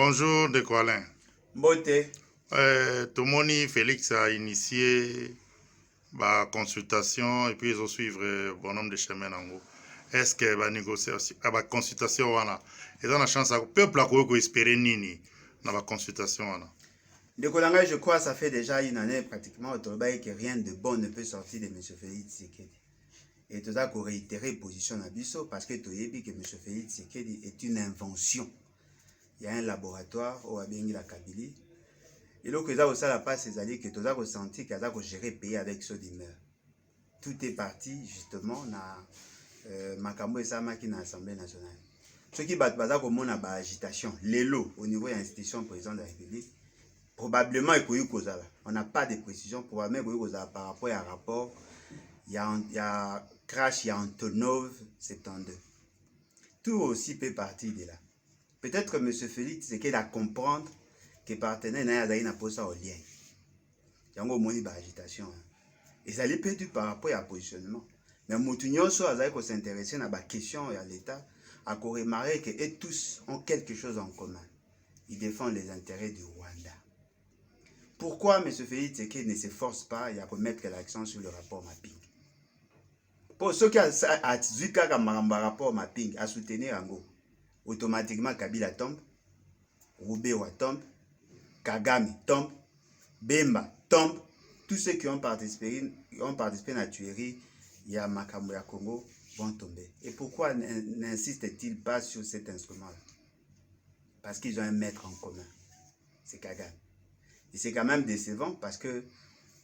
Bonjour, de Alain. Mbote. Tout le monde, Félix a initié la consultation et puis ils ont suivre bon nombre de chemins en gros. Est-ce que la négociation, la consultation, ils ont la chance, le peuple a espérer nini dans la consultation. De Kolanga, je crois, ça fait déjà une année pratiquement au Tolbaï que rien de bon ne peut sortir de M. Félix Tshisekedi. Et tout ça pour réitérer position Nabiso parce que tu sais que M. Félix Tshisekedi est une invention. Il y a un laboratoire au Abengi la Kabylie. Et là, que ça aussi la passe, c'est-à-dire que tu as ressenti que ça a géré le pays avec ce d'humeur. Tout est parti justement dans Makambo et Samaki dans l'Assemblée nationale. Ce qui bat baza comme on a agitation, l'élo au niveau de l'institution président de la République. Probablement, on n'a pas de précision. Probablement, par rapport à un rapport, il y a crash, il y a Antonov 72. Tout aussi peut partir de là. Peut-être que M. Félix, c'est qu'il a comprendre que partenaire n'a pas ça au lien. Il y a une agitation. Et ça lui perdu par rapport à un positionnement. Mais Moutounion, soit s'intéresser à la question à l'État, à remarquer que tous ont quelque chose en commun. Ils défendent les intérêts du Rwanda. Pourquoi M. Félix Tshisekedi ne s'efforce pas à remettre l'accent sur le rapport mapping? Pour ceux qui ont dit que le rapport mapping a soutenu Ango, automatiquement Kabila tombe, Roubewa tombe, Kagame tombe, Bemba tombe, tous ceux qui ont participé à la tuerie, il y a Makambo ya Congo, vont tomber. Et pourquoi n'insiste-t-il pas sur cet instrument-là? Parce qu'ils ont un maître en commun, c'est Kagame. Et c'est quand même décevant parce que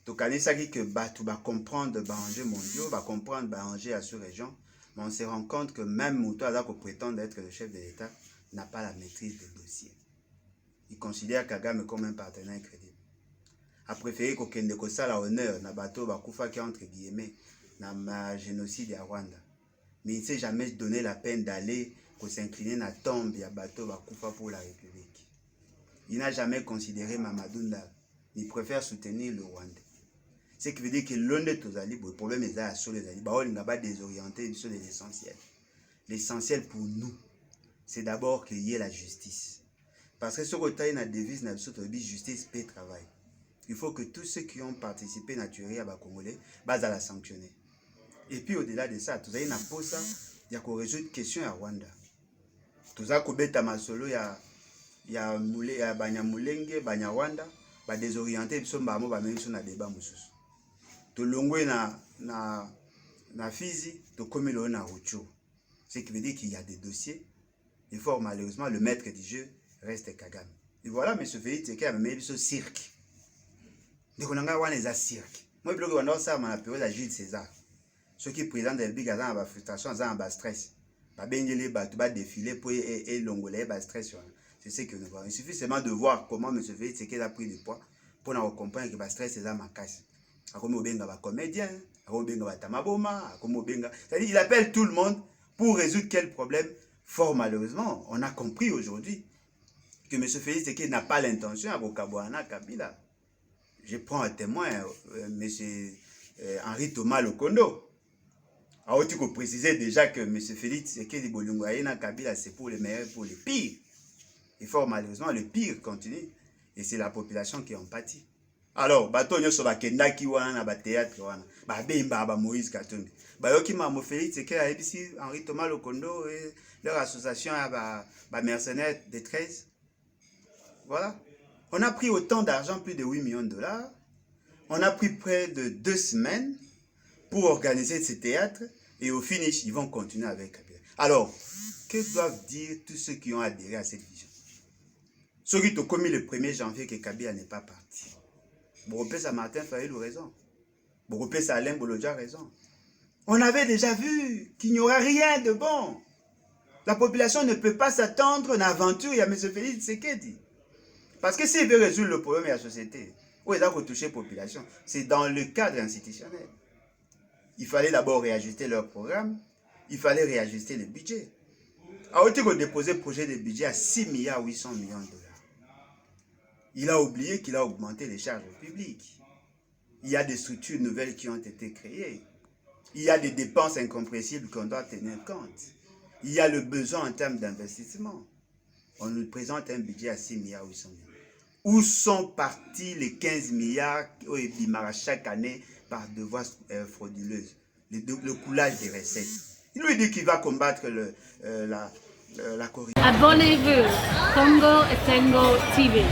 tu vas comprendre les enjeux mondiaux, va comprendre les enjeux à cette région, mais on se rend compte que même Mouto qui prétend être le chef de l'État n'a pas la maîtrise des dossiers. Il considère Kagame comme un partenaire crédible. A préféré qu'il ait l'honneur na bateau bakufa qui entre guillemets dans le génocide à Rwanda. Mais il ne s'est jamais donné la peine d'aller s'incliner dans la tombe de bateau bakufa pour la République. Il n'a jamais considéré Mamadou Ndala. Il préfère soutenir le Rwanda. Ce qui veut dire que l'un de tous les problèmes est sur les alliés. On n'a pas désorienté sur l'essentiel. L'essentiel pour nous, c'est d'abord qu'il y ait la justice. Parce que ce que tu as une devise, justice, paix, travail. Il faut que tous ceux qui ont participé à la tuerie à Congolais, à la sanctionner. Et puis au-delà de ça, tu as une pause, il y a qu'on résout une question à Rwanda. Tu as Kobeta Masolo, il y a Banyamulenge, Banyarwanda, ba désorienté, ils sont même sur un débat mususu. Tu longwe na Fizi, tu commis le na Rucho. Ce qui veut dire qu'il y a des dossiers. Et fort malheureusement, le maître du jeu reste Kagame. Et voilà, M. Félix Tshisekedi a mis ce cirque. Donc on a un cirque. Moi, je bloque on ça ma période à Jules César. Ceux qui présentent des bigs à la frustration, à la stress. Pas bien les tu vas défiler pour et l'ongolais bas stress. C'est ce que nous voyons. Il suffit seulement de voir comment M. Félix Tshisekedi a pris du poids pour nous comprendre que le stress c'est ma casse. Comédien, c'est-à-dire il appelle tout le monde pour résoudre quel problème. Fort malheureusement, on a compris aujourd'hui que M. Félix Tshisekedi n'a pas l'intention à Kabouana Kabila. Je prends un témoin, M. Henri Thomas Lokondo. Alors tu peux préciser déjà que M. Félix Tshisekedi Bolungaïna Kabila c'est pour les meilleurs, pour les pires. Et fort malheureusement, le pire continue. Et c'est la population qui en pâtit. Alors, bato nyoso bakendaki wana na batéâtre wana. Babemba ba Moïse Katumbi. Bayoki Mamo Félix Tshisekedi ayebisi Henri Thomas Lokondo et leur association à ba mercenaires de 13. Voilà. On a pris autant d'argent, plus de 8 millions de dollars. On a pris près de 2 semaines pour organiser ce théâtre. Et au finish, ils vont continuer avec Kabila. Alors, que doivent dire tous ceux qui ont adhéré à cette vision? Ceux qui ont commis le 1er janvier que Kabila n'est pas parti. Boropé à Martin Fayulu raison. Boropé à Alain Bolodja raison. On avait déjà vu qu'il n'y aura rien de bon. La population ne peut pas s'attendre à une aventure à M. Félix Tshisekedi. Parce que s'il veut résoudre le problème de la société, où il a retouché la population, c'est dans le cadre institutionnel. Il fallait d'abord réajuster leur programme, il fallait réajuster le budget. Alors, il a déposé le projet de budget à 6 milliards 800 millions de dollars. Il a oublié qu'il a augmenté les charges publiques. Il y a des structures nouvelles qui ont été créées. Il y a des dépenses incompréhensibles qu'on doit tenir compte. Il y a le besoin en termes d'investissement. On nous présente un budget à 6 milliards 800 millions. Où sont partis les 15 milliards qui démarrent chaque année par devoirs frauduleuses, le coulage des recettes? Il lui dit qu'il va combattre la corruption. Abonnez-vous, Congo Esengo TV.